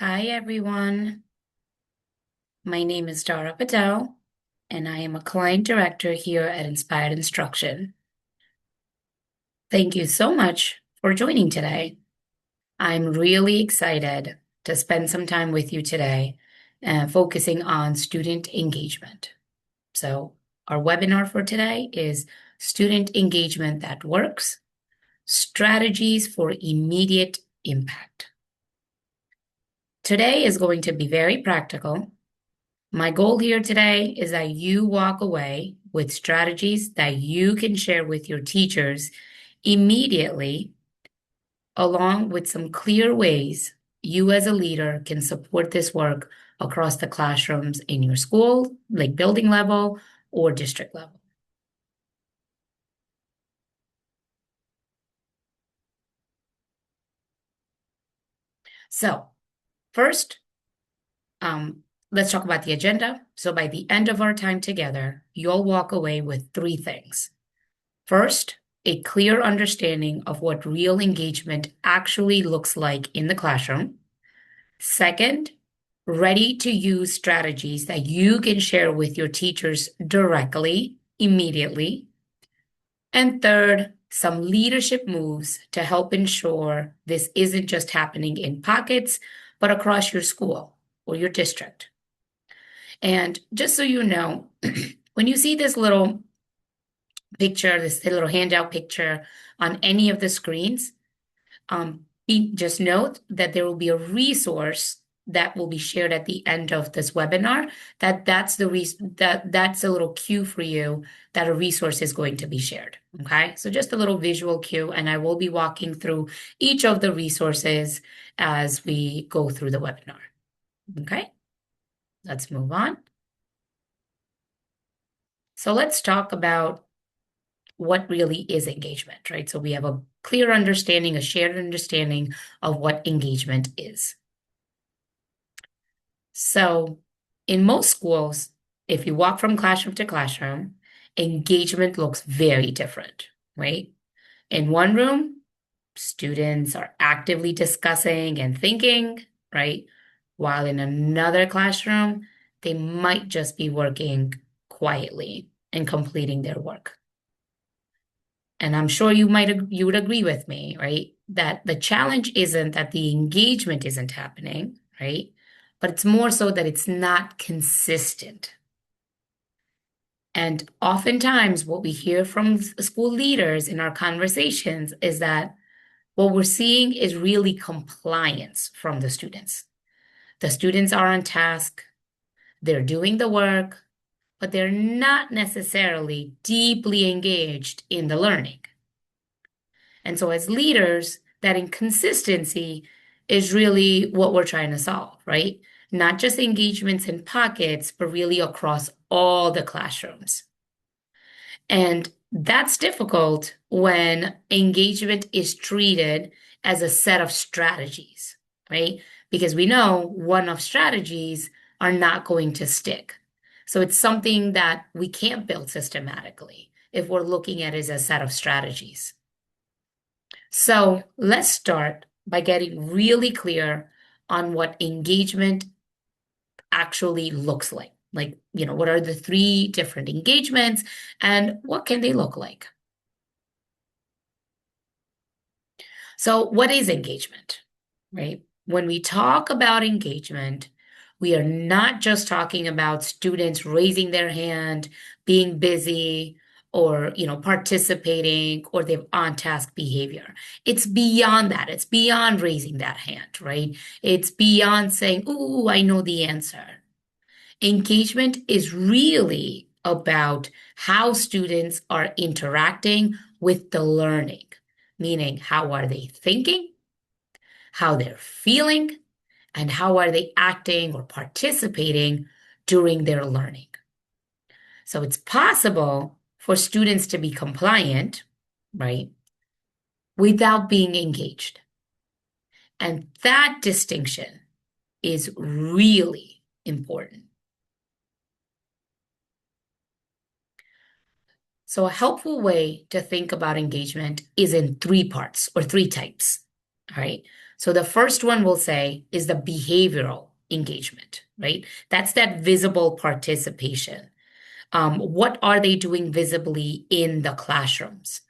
Hi, everyone. My name is Dara Patel, and I am a client director here at Inspired Instruction. Thank you so much for joining today. I'm really excited to spend some time with you today, focusing on student engagement. So, our webinar for today is Student Engagement That Works: Strategies for Immediate Impact. Today is going to be very practical. My goal here today is that you walk away with strategies that you can share with your teachers immediately, along with some clear ways you as a leader can support this work across the classrooms in your school, like building level or district level. So, first, let's talk about the agenda. So, by the end of our time together, you'll walk away with three things. First, a clear understanding of what real engagement actually looks like in the classroom. Second, ready to use strategies that you can share with your teachers directly, immediately. And third, some leadership moves to help ensure this isn't just happening in pockets, but across your school or your district. And just so you know, when you see this little picture, this little handout picture on any of the screens, just note that there will be a resource that will be shared at the end of this webinar. That's a little cue for you that a resource is going to be shared. Okay, so just a little visual cue, and I will be walking through each of the resources as we go through the webinar. Okay, let's move on. So let's talk about what really is engagement, right? So we have a clear understanding, a shared understanding of what engagement is. So in most schools, if you walk from classroom to classroom, engagement looks very different, right? In one room, students are actively discussing and thinking, right? While in another classroom, they might just be working quietly and completing their work. And I'm sure you would agree with me, right? That the challenge isn't that the engagement isn't happening, right? But it's more so that it's not consistent. And oftentimes, what we hear from school leaders in our conversations is that what we're seeing is really compliance from the students. The students are on task, they're doing the work, but they're not necessarily deeply engaged in the learning. And so, as leaders, that inconsistency is really what we're trying to solve, right? Not just engagements in pockets, but really across all the classrooms. And that's difficult when engagement is treated as a set of strategies, right? Because we know one-off strategies are not going to stick. So it's something that we can't build systematically if we're looking at it as a set of strategies. So let's start by getting really clear on what engagement actually looks like. Like, what are the three different engagements and what can they look like? So, what is engagement, right? When we talk about engagement, we are not just talking about students raising their hand, being busy, or participating, or they have on-task behavior. It's beyond that. It's beyond raising that hand, right? It's beyond saying, "Ooh, I know the answer." Engagement is really about how students are interacting with the learning, meaning how are they thinking, how they're feeling, and how are they acting or participating during their learning. So it's possible for students to be compliant, right, without being engaged. And that distinction is really important. So, a helpful way to think about engagement is in three parts or three types. All right. So the first one we'll say is the behavioral engagement, right? That's that visible participation. What are they doing visibly in the classrooms?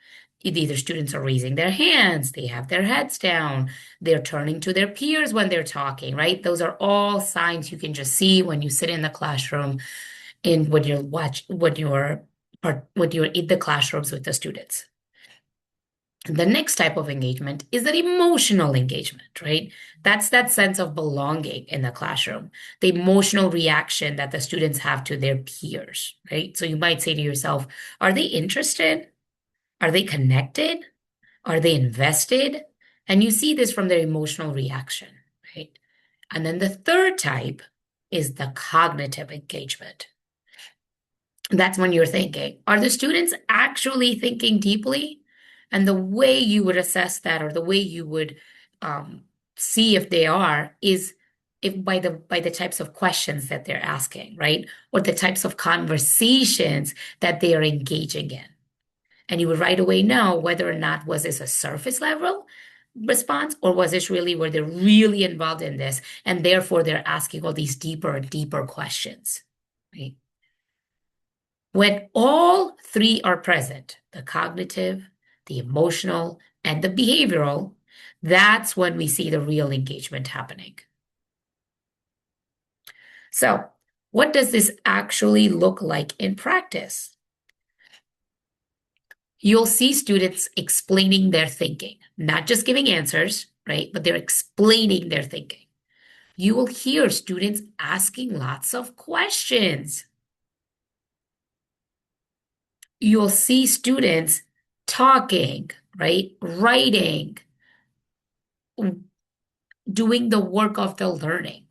Either students are raising their hands, they have their heads down, they're turning to their peers when they're talking, right? Those are all signs you can just see when you sit in the classroom and when you're in the classrooms with the students. The next type of engagement is that emotional engagement, right? That's that sense of belonging in the classroom, the emotional reaction that the students have to their peers, right? So you might say to yourself, are they interested? Are they connected? Are they invested? And you see this from their emotional reaction, right? And then the third type is the cognitive engagement. That's when you're thinking, are the students actually thinking deeply? And the way you would assess that, or the way you would see if they are, is if by the types of questions that they're asking, right? Or the types of conversations that they are engaging in. And you would right away know whether or not was this a surface level response, or was this really where they're really involved in this, and therefore they're asking all these deeper and deeper questions, right? When all three are present, the cognitive, the emotional, and the behavioral, that's when we see the real engagement happening. So, what does this actually look like in practice? You'll see students explaining their thinking, not just giving answers, right? But they're explaining their thinking. You will hear students asking lots of questions. You'll see students talking, right? Writing, doing the work of the learning,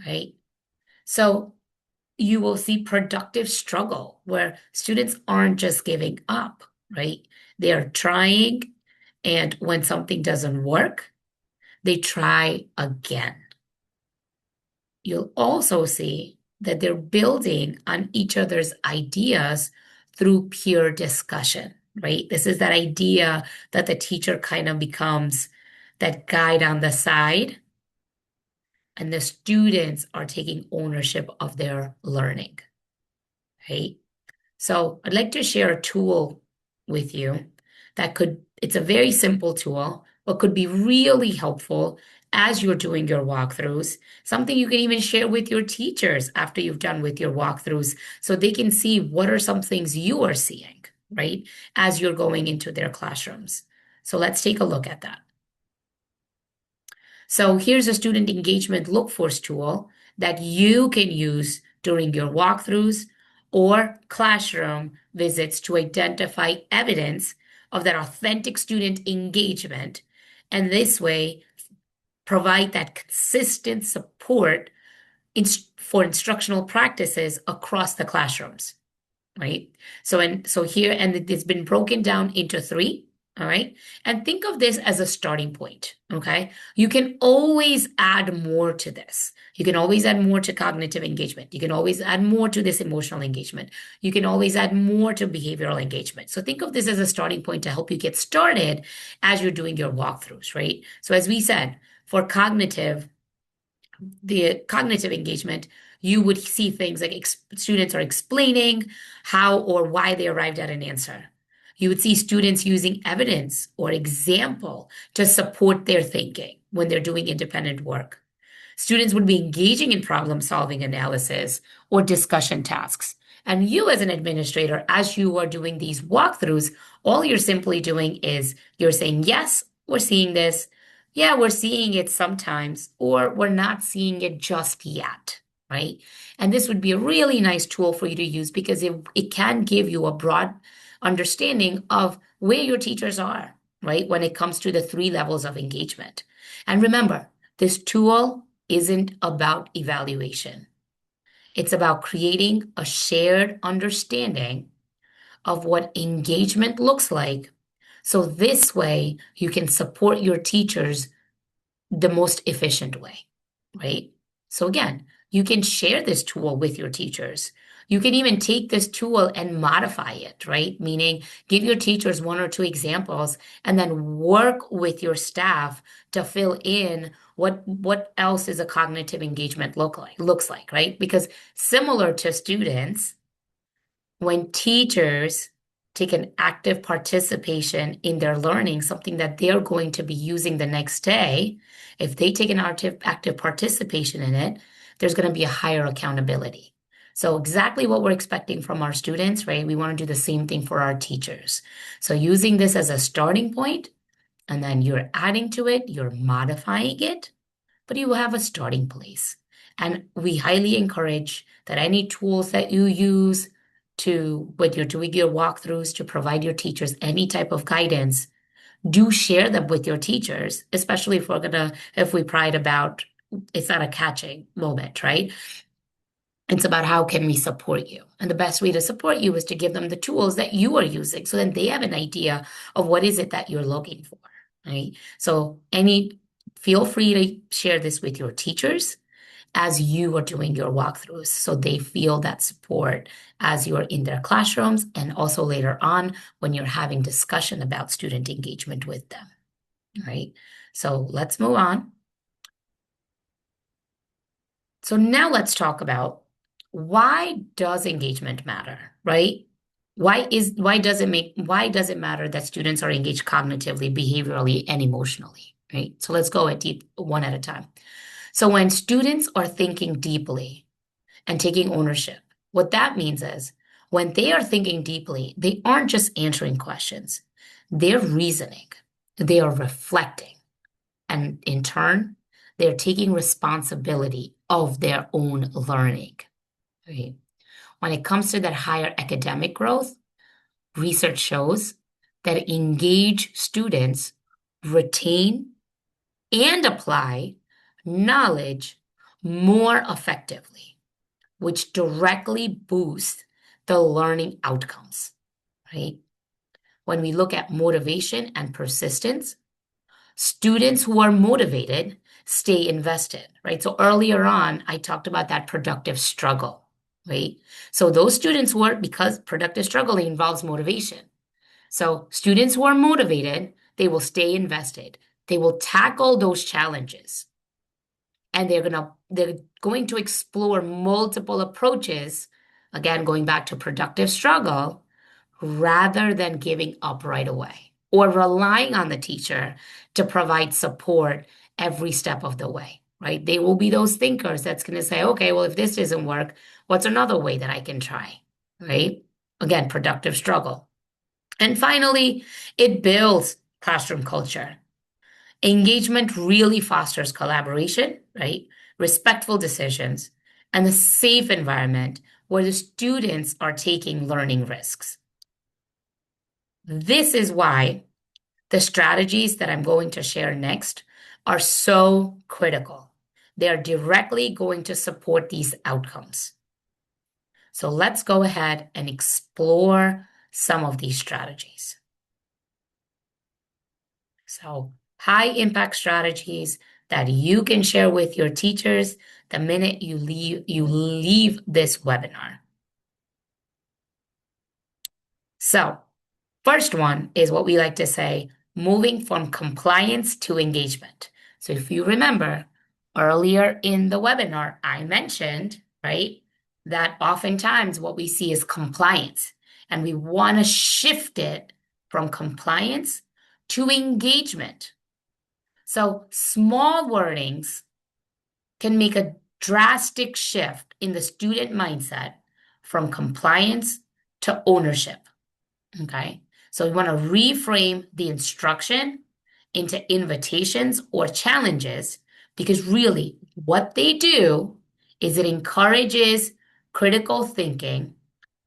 right? So you will see productive struggle where students aren't just giving up, right? They are trying, and when something doesn't work, they try again. You'll also see that they're building on each other's ideas through peer discussion, right? This is that idea that the teacher kind of becomes that guide on the side, and the students are taking ownership of their learning, right? So I'd like to share a tool with you it's a very simple tool, but could be really helpful as you're doing your walkthroughs. Something you can even share with your teachers after you've done with your walkthroughs so they can see what are some things you are seeing, right, as you're going into their classrooms. So let's take a look at that. So here's a student engagement look force tool that you can use during your walkthroughs or classroom visits to identify evidence of that authentic student engagement, and this way provide that consistent support for instructional practices across the classrooms, right? So here, and it's been broken down into three. All right. And think of this as a starting point. Okay. You can always add more to this. You can always add more to cognitive engagement. You can always add more to this emotional engagement. You can always add more to behavioral engagement. So think of this as a starting point to help you get started as you're doing your walkthroughs, right? So as we said, for the cognitive engagement, you would see things like students are explaining how or why they arrived at an answer. You would see students using evidence or example to support their thinking when they're doing independent work. Students would be engaging in problem solving analysis or discussion tasks. And you, as an administrator, as you are doing these walkthroughs, all you're simply doing is you're saying, yes, we're seeing this. Yeah, we're seeing it sometimes, or we're not seeing it just yet, right? And this would be a really nice tool for you to use because it can give you a broad understanding of where your teachers are, right? When it comes to the three levels of engagement. And remember, this tool isn't about evaluation. It's about creating a shared understanding of what engagement looks like. So this way you can support your teachers the most efficient way, right? So again, you can share this tool with your teachers. You can even take this tool and modify it, right? Meaning give your teachers one or two examples and then work with your staff to fill in what else is a cognitive engagement looks like, right? Because similar to students, when teachers take an active participation in their learning, something that they're going to be using the next day, if they take an active participation in it, there's going to be a higher accountability. So exactly what we're expecting from our students, right? We want to do the same thing for our teachers. So using this as a starting point, and then you're adding to it, you're modifying it, but you will have a starting place. And we highly encourage that any tools that you use when you're doing your walkthroughs to provide your teachers any type of guidance, do share them with your teachers, especially if we pride about it's not a catching moment, right? It's about how can we support you. And the best way to support you is to give them the tools that you are using so then they have an idea of what is it that you're looking for, right? So feel free to share this with your teachers as you are doing your walkthroughs so they feel that support as you're in their classrooms and also later on when you're having discussion about student engagement with them, right? So let's move on. So now let's talk about why does engagement matter, right? Why does it matter that students are engaged cognitively, behaviorally, and emotionally, right? So let's go at deep one at a time. So when students are thinking deeply and taking ownership, what that means is when they are thinking deeply, they aren't just answering questions, they're reasoning, they are reflecting, and in turn, they're taking responsibility of their own learning, right? When it comes to that higher academic growth, research shows that engaged students retain and apply knowledge more effectively, which directly boosts the learning outcomes, right? When we look at motivation and persistence, students who are motivated stay invested, right? So earlier on, I talked about that productive struggle, right? So those students who are, because productive struggling involves motivation. So students who are motivated, they will stay invested. They will tackle those challenges and they're going to explore multiple approaches, again going back to productive struggle, rather than giving up right away or relying on the teacher to provide support every step of the way, right? They will be those thinkers that's going to say, okay, well, if this doesn't work, what's another way that I can try, right? Again, productive struggle. And finally, it builds classroom culture. Engagement really fosters collaboration, right? Respectful decisions and a safe environment where the students are taking learning risks. This is why the strategies that I'm going to share next are so critical. They are directly going to support these outcomes. So let's go ahead and explore some of these strategies. So high impact strategies that you can share with your teachers the minute you leave this webinar. So first one is what we like to say, moving from compliance to engagement. So if you remember earlier in the webinar, I mentioned, right, that oftentimes what we see is compliance and we want to shift it from compliance to engagement. So small wordings can make a drastic shift in the student mindset from compliance to ownership. Okay. So we want to reframe the instruction into invitations or challenges because really what they do is it encourages critical thinking,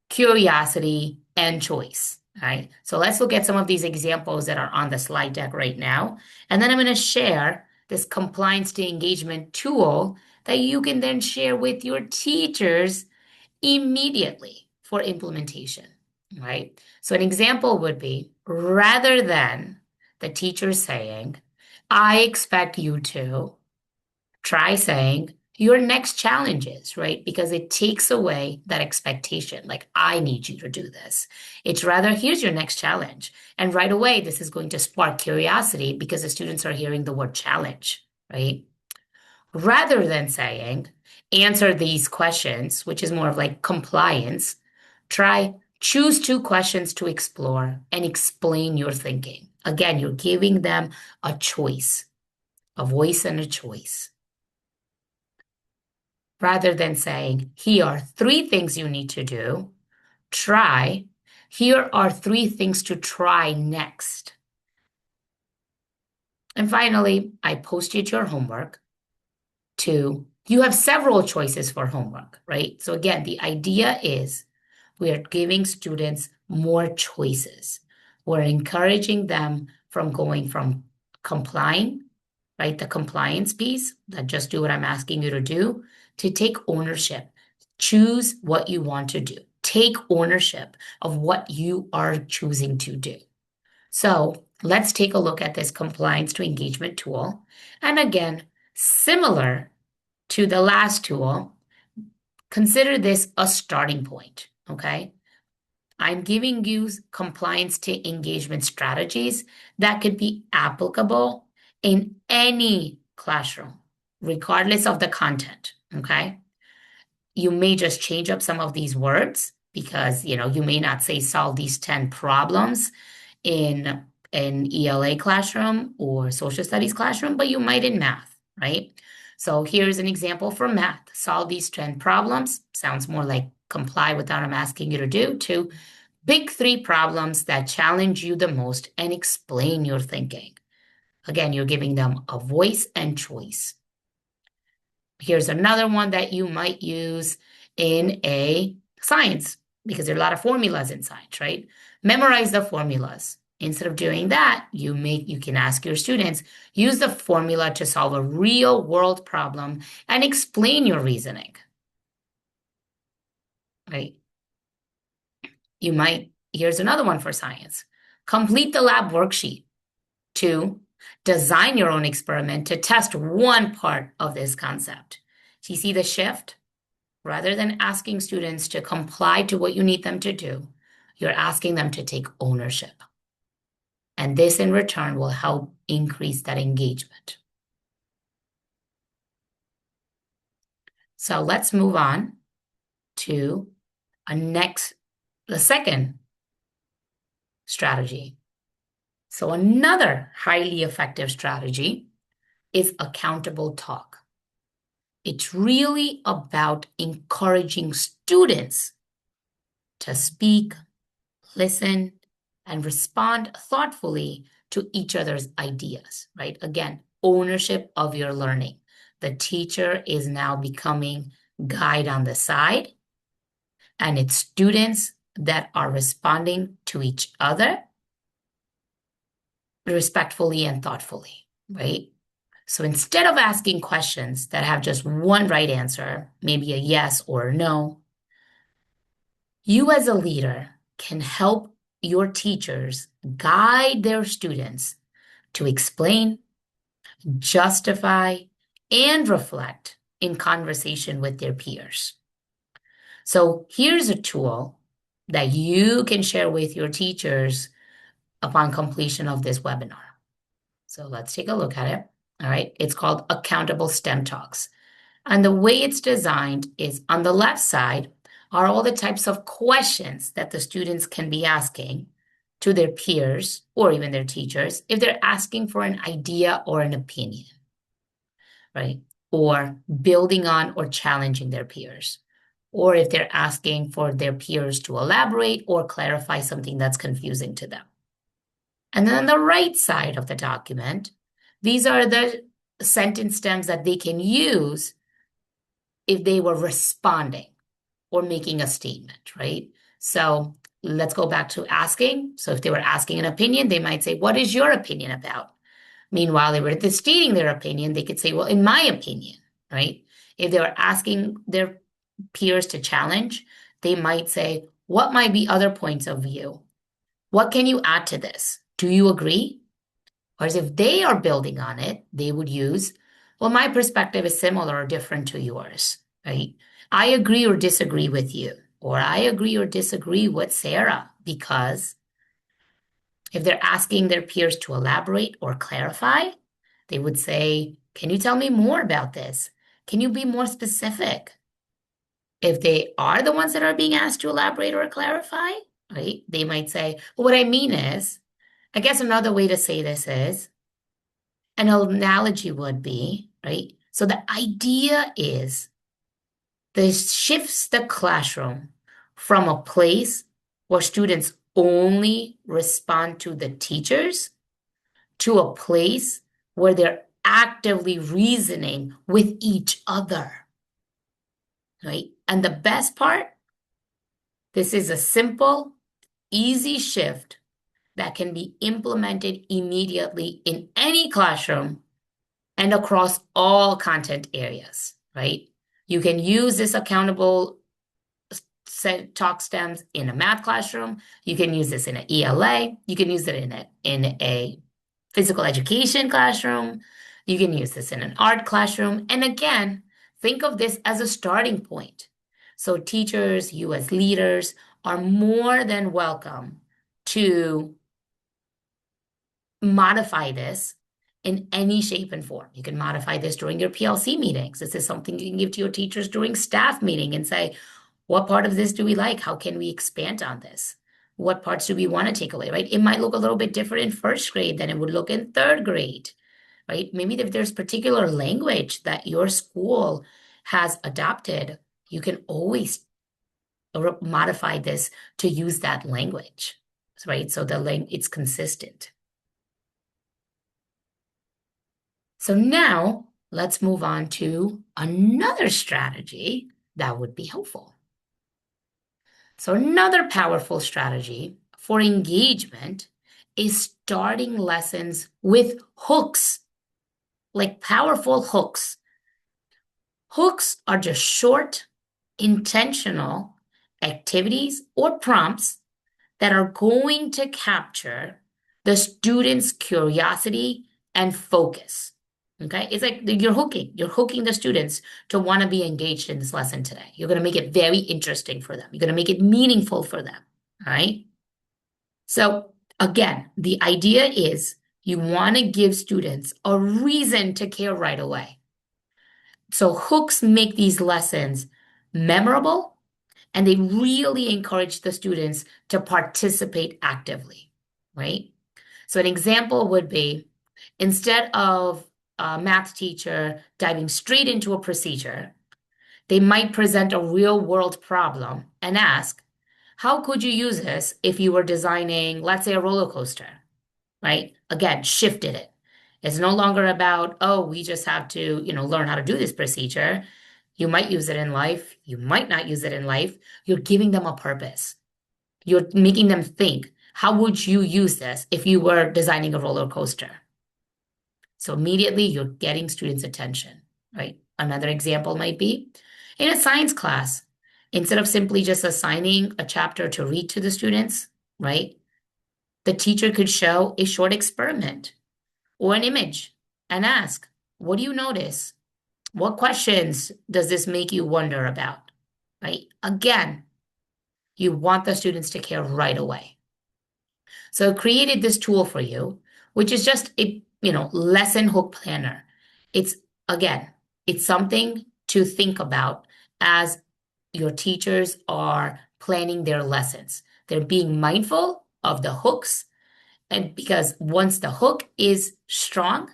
curiosity, and choice. Right. So let's look at some of these examples that are on the slide deck right now. And then I'm going to share this compliance to engagement tool that you can then share with your teachers immediately for implementation, right? So an example would be rather than the teacher saying, I expect you to try saying, your next challenge is, right? Because it takes away that expectation, like, I need you to do this. It's rather, here's your next challenge. And right away, this is going to spark curiosity because the students are hearing the word challenge, right? Rather than saying, answer these questions, which is more of like compliance, try choose two questions to explore and explain your thinking. Again, you're giving them a choice, a voice and a choice. Rather than saying, here are three things you need to do, try, here are three things to try next. And finally, I posted your homework. Two, you have several choices for homework, right? So again, the idea is we are giving students more choices. We're encouraging them from going from complying, right? The compliance piece, that just do what I'm asking you to do, to take ownership. Choose what you want to do. Take ownership of what you are choosing to do. So let's take a look at this compliance to engagement tool. And again, similar to the last tool, consider this a starting point, okay? I'm giving you compliance to engagement strategies that could be applicable in any classroom, regardless of the content, okay? You may just change up some of these words because, you may not say solve these 10 problems in an ELA classroom or social studies classroom, but you might in math, right? So here's an example for math. Solve these 10 problems. Sounds more like comply with what I'm asking you to do. To pick three problems that challenge you the most and explain your thinking. Again, you're giving them a voice and choice. Here's another one that you might use in a science, because there are a lot of formulas in science, right? Memorize the formulas. Instead of doing that, you can ask your students, use the formula to solve a real world problem and explain your reasoning, right? Here's another one for science. Complete the lab worksheet. Two, design your own experiment to test one part of this concept. Do you see the shift? Rather than asking students to comply to what you need them to do, you're asking them to take ownership. And this in return will help increase that engagement. So let's move on to the second strategy. So another highly effective strategy is accountable talk. It's really about encouraging students to speak, listen, and respond thoughtfully to each other's ideas, right? Again, ownership of your learning. The teacher is now becoming guide on the side, and it's students that are responding to each other respectfully and thoughtfully, right? So instead of asking questions that have just one right answer, maybe a yes or a no, you as a leader can help your teachers guide their students to explain, justify, and reflect in conversation with their peers. So here's a tool that you can share with your teachers upon completion of this webinar. So let's take a look at it. All right. It's called Accountable STEM Talks. And the way it's designed is on the left side are all the types of questions that the students can be asking to their peers or even their teachers if they're asking for an idea or an opinion, right? Or building on or challenging their peers, or if they're asking for their peers to elaborate or clarify something that's confusing to them. And then on the right side of the document, these are the sentence stems that they can use if they were responding or making a statement, right? So let's go back to asking. So if they were asking an opinion, they might say, what is your opinion about? Meanwhile, they were stating their opinion, they could say, well, in my opinion, right? If they were asking their peers to challenge, they might say, what might be other points of view? What can you add to this? Do you agree? Whereas if they are building on it, they would use, Well, my perspective is similar or different to yours, right? I agree or disagree with you, or I agree or disagree with Sarah, because if they're asking their peers to elaborate or clarify, they would say, can you tell me more about this? Can you be more specific? If they are the ones that are being asked to elaborate or clarify, right, they might say, well, what I mean is, I guess another way to say this is, an analogy would be, right? So the idea is this shifts the classroom from a place where students only respond to the teachers to a place where they're actively reasoning with each other, right? And the best part, this is a simple, easy shift that can be implemented immediately in any classroom and across all content areas, right? You can use this accountable set talk stems in a math classroom. You can use this in an ELA. You can use it in a physical education classroom. You can use this in an art classroom. And again, think of this as a starting point. So teachers, you as leaders, are more than welcome to modify this in any shape and form. You can modify this during your PLC meetings. This is something you can give to your teachers during staff meeting and say, what part of this do we like? How can we expand on this? What parts do we want to take away, right? It might look a little bit different in first grade than it would look in third grade, right? Maybe if there's particular language that your school has adopted, you can always modify this to use that language, right? So it's consistent. So now let's move on to another strategy that would be helpful. So another powerful strategy for engagement is starting lessons with hooks, like powerful hooks. Hooks are just short, intentional activities or prompts that are going to capture the student's curiosity and focus. Okay, it's like you're hooking the students to want to be engaged in this lesson today. You're going to make it very interesting for them. You're going to make it meaningful for them. All right. So again, the idea is you want to give students a reason to care right away. So hooks make these lessons memorable and they really encourage the students to participate actively, right? So an example would be instead of a math teacher diving straight into a procedure, they might present a real world problem and ask, how could you use this if you were designing, let's say, a roller coaster, right? Again, shifted it. It's no longer about, oh, we just have to, learn how to do this procedure. You might use it in life. You might not use it in life. You're giving them a purpose. You're making them think, how would you use this if you were designing a roller coaster? So immediately you're getting students' attention, right? Another example might be in a science class, instead of simply just assigning a chapter to read to the students, right? The teacher could show a short experiment or an image and ask, what do you notice? What questions does this make you wonder about? Right? Again, you want the students to care right away. So I created this tool for you, which is just a, lesson hook planner. It's again, it's something to think about as your teachers are planning their lessons. They're being mindful of the hooks, and because once the hook is strong,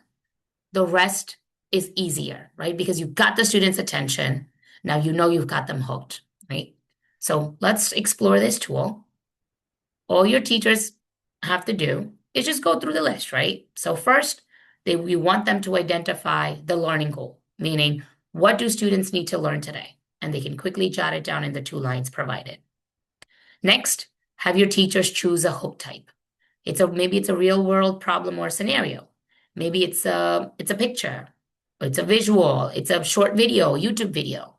the rest is easier, right? Because you've got the students' attention. Now you know you've got them hooked, right? So let's explore this tool. All your teachers have to do is just go through the list, right? So first, we want them to identify the learning goal, meaning what do students need to learn today? And they can quickly jot it down in the 2 lines provided. Next, have your teachers choose a hook type. Maybe it's a real world problem or scenario. Maybe it's a picture, or it's a visual, it's a short video, YouTube video,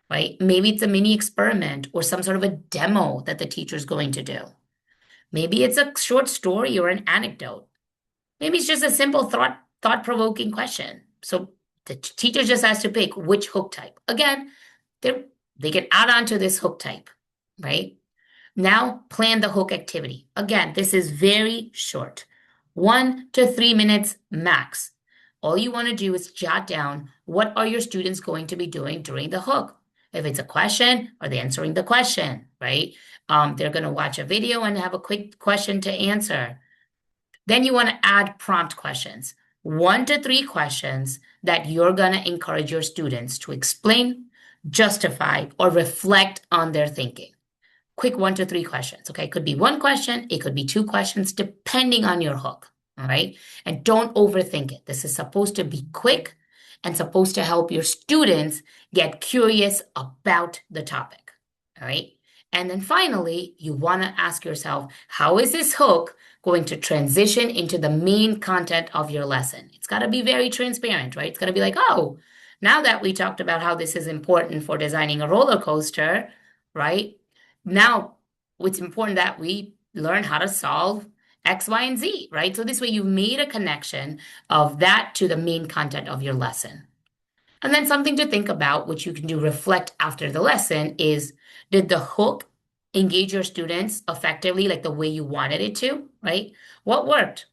right? Maybe it's a mini experiment or some sort of a demo that the teacher's going to do. Maybe it's a short story or an anecdote. Maybe it's just a simple thought-provoking question. So The teacher just has to pick which hook type. Again, they can add on to this hook type, right? Now plan the hook activity. Again, this is very short, 1 to 3 minutes max. All you want to do is jot down what are your students going to be doing during the hook. If it's a question, are they answering the question, right? They're going to watch a video and have a quick question to answer. Then you want to add prompt questions, 1 to 3 questions that you're going to encourage your students to explain, justify, or reflect on their thinking. Quick 1 to 3 questions. Okay. It could be one question, it could be 2 questions, depending on your hook. All right. And don't overthink it. This is supposed to be quick and supposed to help your students get curious about the topic. All right. And then finally, you want to ask yourself, how is this hook going to transition into the main content of your lesson? It's got to be very transparent, right? It's got to be like, oh, now that we talked about how this is important for designing a roller coaster, right? Now it's important that we learn how to solve X, Y, and Z, right? So this way you've made a connection of that to the main content of your lesson. And then something to think about, which you can do reflect after the lesson, is did the hook engage your students effectively, like the way you wanted it to, right? What worked?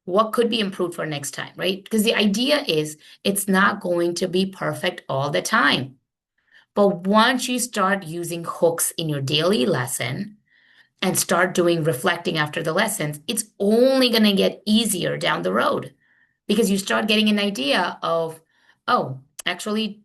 What could be improved for next time, right? Because the idea is it's not going to be perfect all the time. But once you start using hooks in your daily lesson and start doing reflecting after the lessons, it's only going to get easier down the road because you start getting an idea of, oh, actually,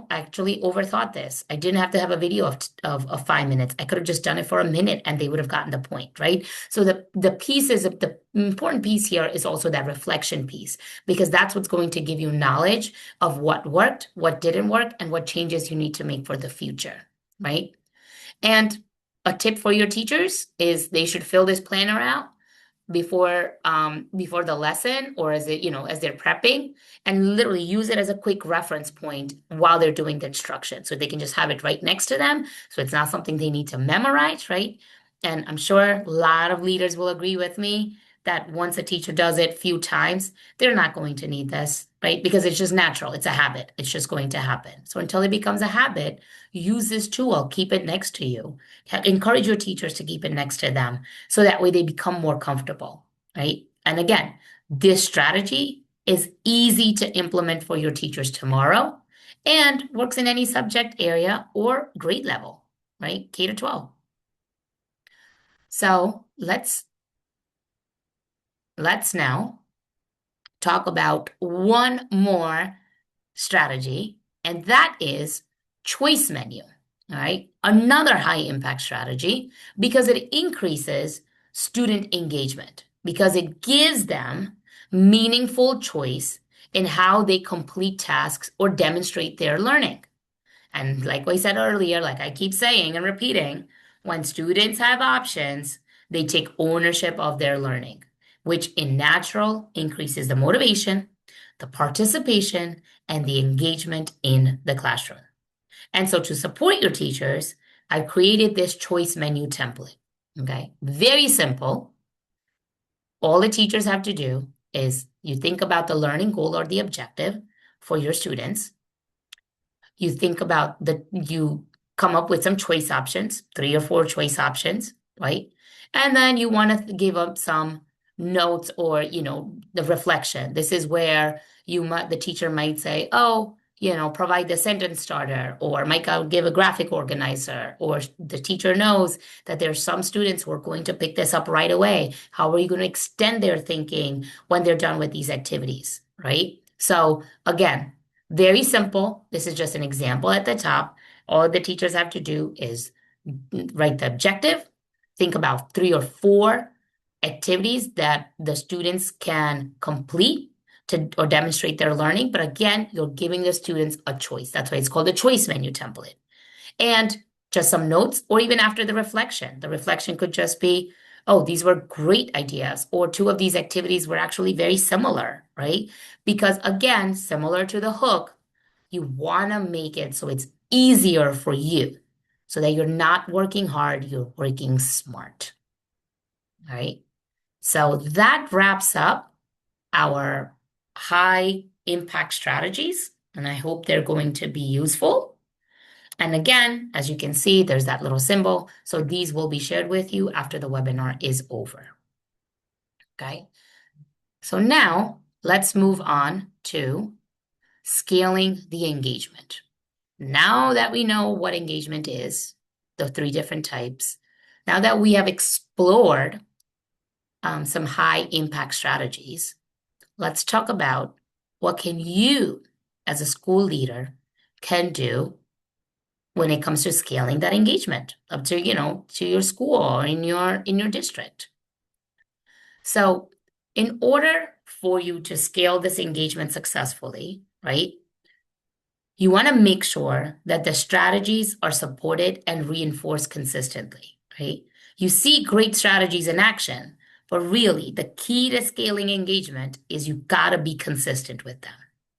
actually overthought this. I didn't have to have a video of 5 minutes. I could have just done it for a minute and they would have gotten the point, right? So the pieces of the important piece here is also that reflection piece, because that's what's going to give you knowledge of what worked, what didn't work, and what changes you need to make for the future, right? And a tip for your teachers is they should fill this planner out before the lesson or as they're prepping, and literally use it as a quick reference point while they're doing the instruction, so they can just have it right next to them, so it's not something they need to memorize, right? And I'm sure a lot of leaders will agree with me that once a teacher does it a few times, they're not going to need this, right? Because it's just natural. It's a habit. It's just going to happen. So until it becomes a habit, use this tool, keep it next to you. Encourage your teachers to keep it next to them so that way they become more comfortable, right? And again, this strategy is easy to implement for your teachers tomorrow and works in any subject area or grade level, right? K to 12. So let's now talk about one more strategy, and that is choice menu. All right. Another high impact strategy because it increases student engagement, because it gives them meaningful choice in how they complete tasks or demonstrate their learning. And like we said earlier, like I keep saying and repeating, when students have options, they take ownership of their learning, which in natural increases the motivation, the participation, and the engagement in the classroom. And so to support your teachers, I've created this choice menu template. Okay, very simple. All the teachers have to do is you think about the learning goal or the objective for your students. You come up with some choice options, 3 or 4 choice options, right? And then you want to give up some notes or, the reflection. This is where the teacher might say, oh, provide the sentence starter, or might give a graphic organizer, or the teacher knows that there's some students who are going to pick this up right away. How are you going to extend their thinking when they're done with these activities, right? So again, very simple. This is just an example at the top. All the teachers have to do is write the objective, think about 3 or 4 activities that the students can complete or demonstrate their learning. But again, you're giving the students a choice. That's why it's called the choice menu template. And just some notes, or even after the reflection. The reflection could just be, oh, these were great ideas, or 2 of these activities were actually very similar, right? Because again, similar to the hook, you want to make it so it's easier for you, so that you're not working hard, you're working smart. All right. So that wraps up our high impact strategies, and I hope they're going to be useful. And again, as you can see, there's that little symbol. So these will be shared with you after the webinar is over. Okay. So now let's move on to scaling the engagement. Now that we know what engagement is, the three different types, now that we have explored some high impact strategies, let's talk about what can you as a school leader can do when it comes to scaling that engagement up to, to your school or in your district. So in order for you to scale this engagement successfully, right, you want to make sure that the strategies are supported and reinforced consistently, right? You see great strategies in action, but really the key to scaling engagement is you got to be consistent with them,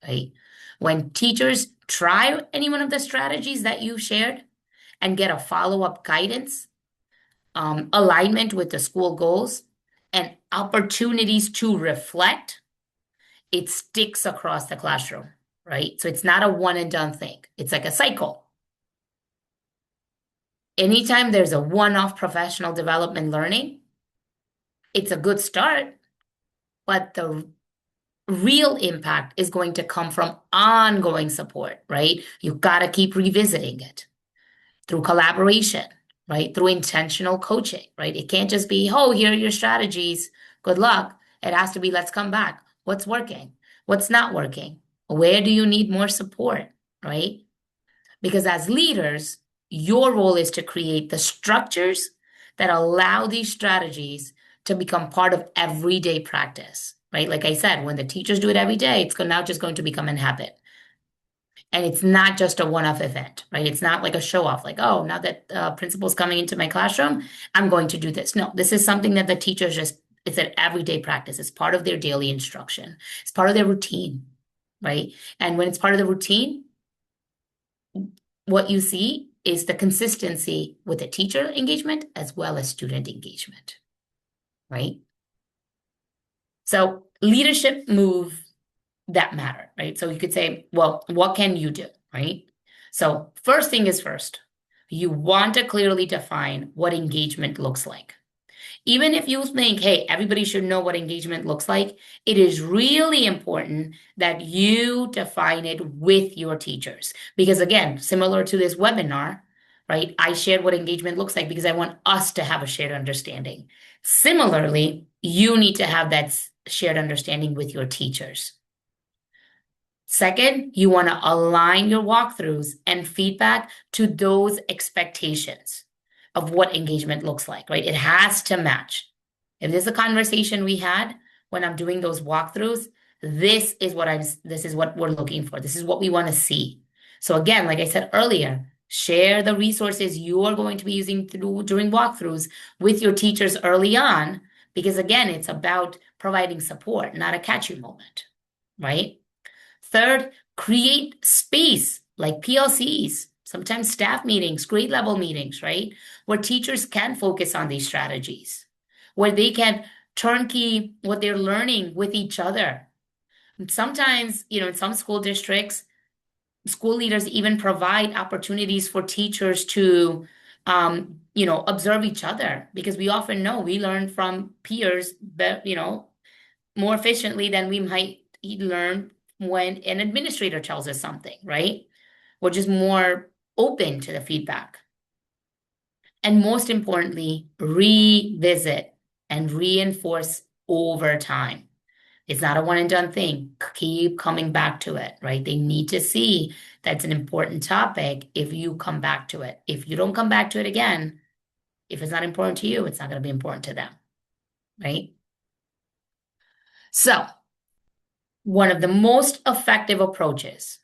right? When teachers try any one of the strategies that you shared and get a follow-up guidance, alignment with the school goals, and opportunities to reflect, it sticks across the classroom, right? So it's not a one and done thing. It's like a cycle. Anytime there's a one-off professional development learning, it's a good start, but the real impact is going to come from ongoing support, right? You got to keep revisiting it through collaboration, right? Through intentional coaching, right? It can't just be, oh, here are your strategies. Good luck. It has to be, let's come back. What's working? What's not working? Where do you need more support, right? Because as leaders, your role is to create the structures that allow these strategies to become part of everyday practice, right? Like I said, when the teachers do it every day, it's now just going to become a habit. And it's not just a one-off event, right? It's not like a show-off, like, oh, now that principal's coming into my classroom, I'm going to do this. No, this is something that the teachers it's an everyday practice. It's part of their daily instruction. It's part of their routine, right? And when it's part of the routine, what you see is the consistency with the teacher engagement as well as student engagement, right? So leadership move that matter, right? So you could say, well, what can you do, right? So first thing is first, you want to clearly define what engagement looks like. Even if you think, hey, everybody should know what engagement looks like, it is really important that you define it with your teachers. Because again, similar to this webinar, right? I shared what engagement looks like because I want us to have a shared understanding. Similarly, you need to have that shared understanding with your teachers. Second, you want to align your walkthroughs and feedback to those expectations of what engagement looks like, right? It has to match. If this is a conversation we had when I'm doing those walkthroughs, this is what we're looking for. This is what we want to see. So again, like I said earlier, share the resources you are going to be using during walkthroughs with your teachers early on, because again, it's about providing support, not a catch you moment, right? Third, create space like PLCs, sometimes staff meetings, grade level meetings, right? Where teachers can focus on these strategies, where they can turnkey what they're learning with each other. And sometimes, in some school districts, school leaders even provide opportunities for teachers to, observe each other, because we often know we learn from peers, more efficiently than we might learn when an administrator tells us something, right? We're just more open to the feedback. And most importantly, revisit and reinforce over time. It's not a one and done thing. Keep coming back to it, right? They need to see that's an important topic if you come back to it. If you don't come back to it again, if it's not important to you, it's not going to be important to them, right? So, one of the most effective approaches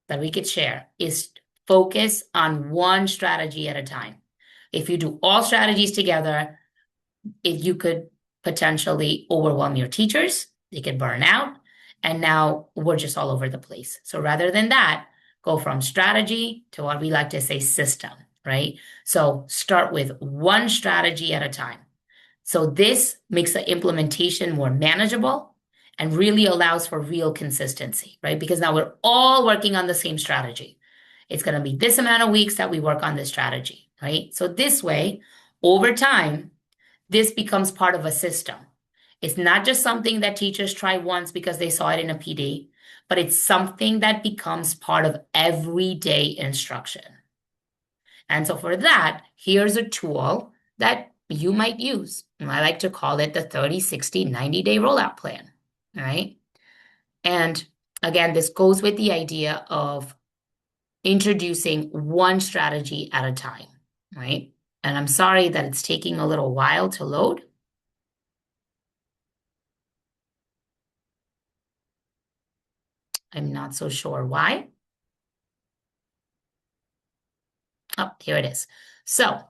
that we could share is focus on one strategy at a time. If you do all strategies together, you could potentially overwhelm your teachers, they could burn out, and now we're just all over the place. So rather than that, go from strategy to what we like to say system, right? So start with one strategy at a time. So this makes the implementation more manageable and really allows for real consistency, right? Because now we're all working on the same strategy. It's going to be this amount of weeks that we work on this strategy, right? So this way, over time, this becomes part of a system. It's not just something that teachers try once because they saw it in a PD, but it's something that becomes part of everyday instruction. And so for that, here's a tool that you might use. And I like to call it the 30, 60, 90-day rollout plan. All right. And again, this goes with the idea of introducing one strategy at a time, right? And I'm sorry that it's taking a little while to load. I'm not so sure why. Oh, here it is. So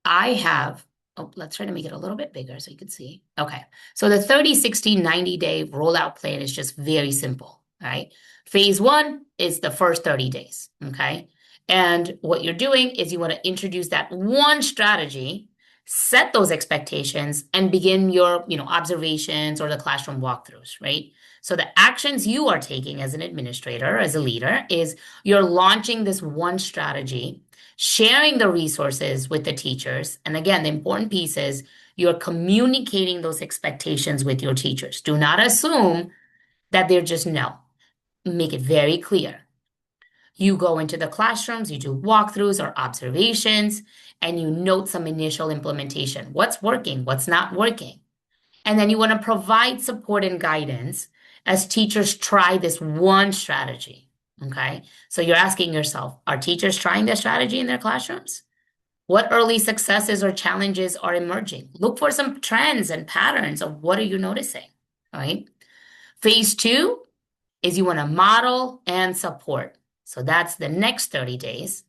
I have, oh, let's try to make it a little bit bigger so you can see. Okay. So the 30, 60, 90-day rollout plan is just very simple, right? Phase one is the first 30 days, okay? And what you're doing is you want to introduce that one strategy, set those expectations, and begin your, observations or the classroom walkthroughs, right? So the actions you are taking as an administrator, as a leader, is you're launching this one strategy, sharing the resources with the teachers. And again, the important piece is you're communicating those expectations with your teachers. Do not assume that they're just no. Make it very clear. You go into the classrooms, you do walkthroughs or observations, and you note some initial implementation. What's working? What's not working? And then you want to provide support and guidance as teachers try this one strategy. Okay. So you're asking yourself, are teachers trying this strategy in their classrooms? What early successes or challenges are emerging? Look for some trends and patterns of what are you noticing. All right. Phase two is you want to model and support. So that's the next 30 days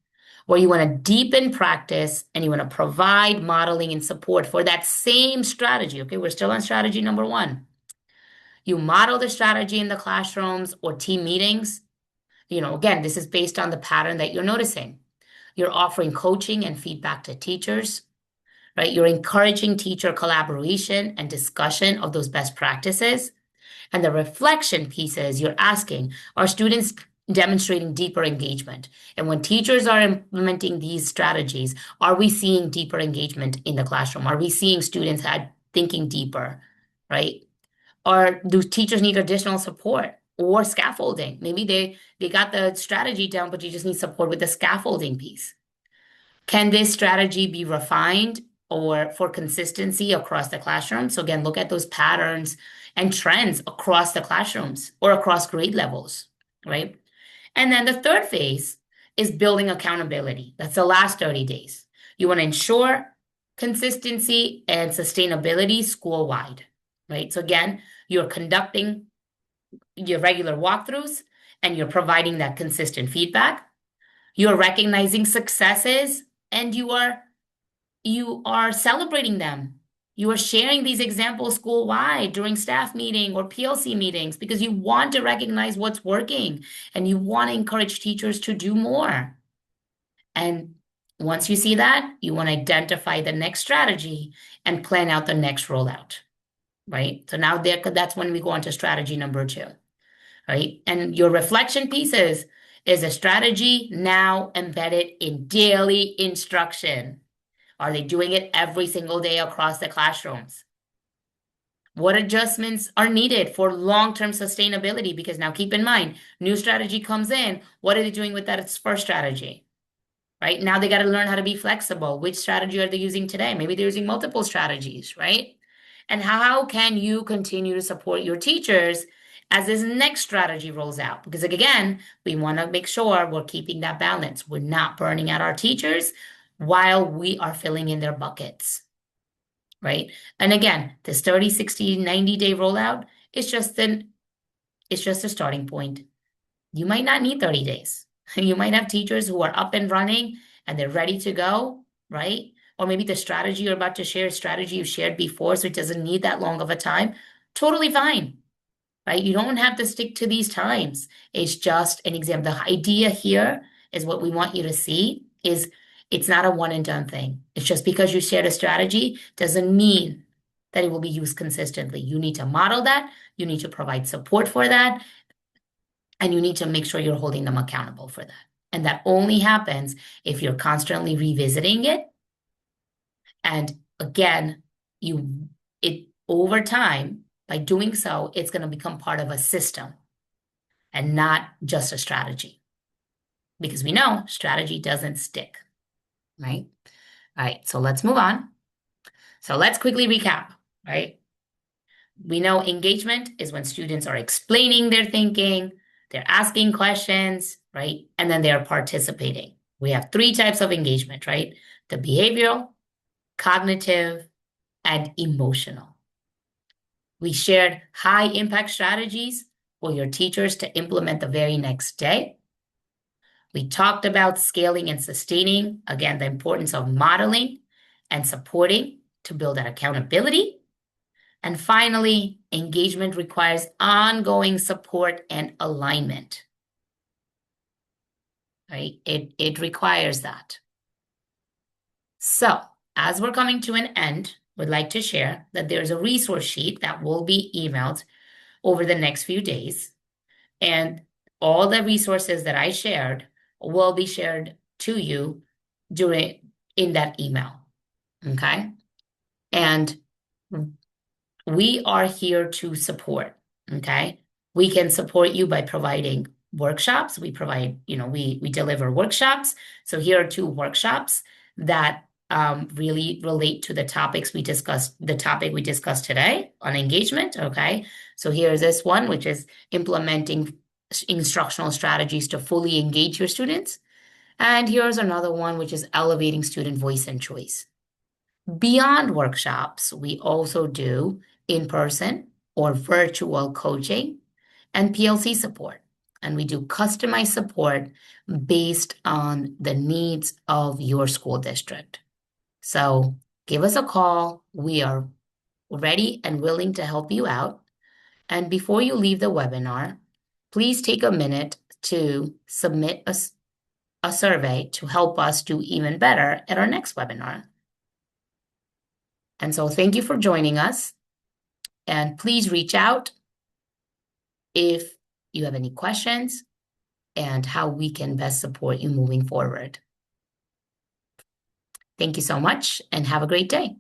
where you want to deepen practice and you want to provide modeling and support for that same strategy. Okay, we're still on strategy number one. You model the strategy in the classrooms or team meetings. Again, this is based on the pattern that you're noticing. You're offering coaching and feedback to teachers, right? You're encouraging teacher collaboration and discussion of those best practices. And the reflection pieces you're asking, are students demonstrating deeper engagement? And when teachers are implementing these strategies, are we seeing deeper engagement in the classroom? Are we seeing students thinking deeper, right? Or do teachers need additional support or scaffolding? Maybe they got the strategy down, but you just need support with the scaffolding piece. Can this strategy be refined or for consistency across the classroom? So again, look at those patterns and trends across the classrooms or across grade levels, right? And then the third phase is building accountability. That's the last 30 days. You want to ensure consistency and sustainability school-wide, right? So again, you're conducting your regular walkthroughs and you're providing that consistent feedback. You're recognizing successes and you are celebrating them. You are sharing these examples school-wide during staff meeting or PLC meetings because you want to recognize what's working and you want to encourage teachers to do more. And once you see that, you want to identify the next strategy and plan out the next rollout, right? So now that's when we go on to strategy number two, right? And your reflection pieces is a strategy now embedded in daily instruction. Are they doing it every single day across the classrooms? What adjustments are needed for long-term sustainability? Because now keep in mind, new strategy comes in. What are they doing with that first strategy? Right? Now they got to learn how to be flexible. Which strategy are they using today? Maybe they're using multiple strategies, right? And how can you continue to support your teachers as this next strategy rolls out? Because again, we want to make sure we're keeping that balance. We're not burning out our teachers while we are filling in their buckets, right? And again, this 30, 60, 90-day rollout is just a starting point. You might not need 30 days. You might have teachers who are up and running and they're ready to go, right? Or maybe the strategy you're about to share, strategy you shared before, so it doesn't need that long of a time. Totally fine, right? You don't have to stick to these times. It's just an example. The idea here is what we want you to see is it's not a one and done thing. It's just because you shared a strategy doesn't mean that it will be used consistently. You need to model that, you need to provide support for that, and you need to make sure you're holding them accountable for that. And that only happens if you're constantly revisiting it. And again, over time, by doing so, it's going to become part of a system and not just a strategy. Because we know strategy doesn't stick, right? All right, so let's move on. So let's quickly recap, right? We know engagement is when students are explaining their thinking, they're asking questions, right? And then they are participating. We have 3 types of engagement, right? The behavioral, cognitive, and emotional. We shared high impact strategies for your teachers to implement the very next day. We talked about scaling and sustaining, again, the importance of modeling and supporting to build that accountability. And finally, engagement requires ongoing support and alignment. Right? It requires that. So, as we're coming to an end, we'd like to share that there's a resource sheet that will be emailed over the next few days. And all the resources that I shared will be shared to you in that email. Okay? And we are here to support. Okay? We can support you by providing workshops. We deliver workshops. So here are 2 workshops that really relate to the topic we discussed today on engagement. Okay. So here's this one, which is implementing instructional strategies to fully engage your students. And here's another one, which is elevating student voice and choice. Beyond workshops, we also do in-person or virtual coaching and PLC support. And we do customized support based on the needs of your school district. So give us a call. We are ready and willing to help you out. And before you leave the webinar, please take a minute to submit a survey to help us do even better at our next webinar. And so thank you for joining us. And please reach out if you have any questions and how we can best support you moving forward. Thank you so much and have a great day.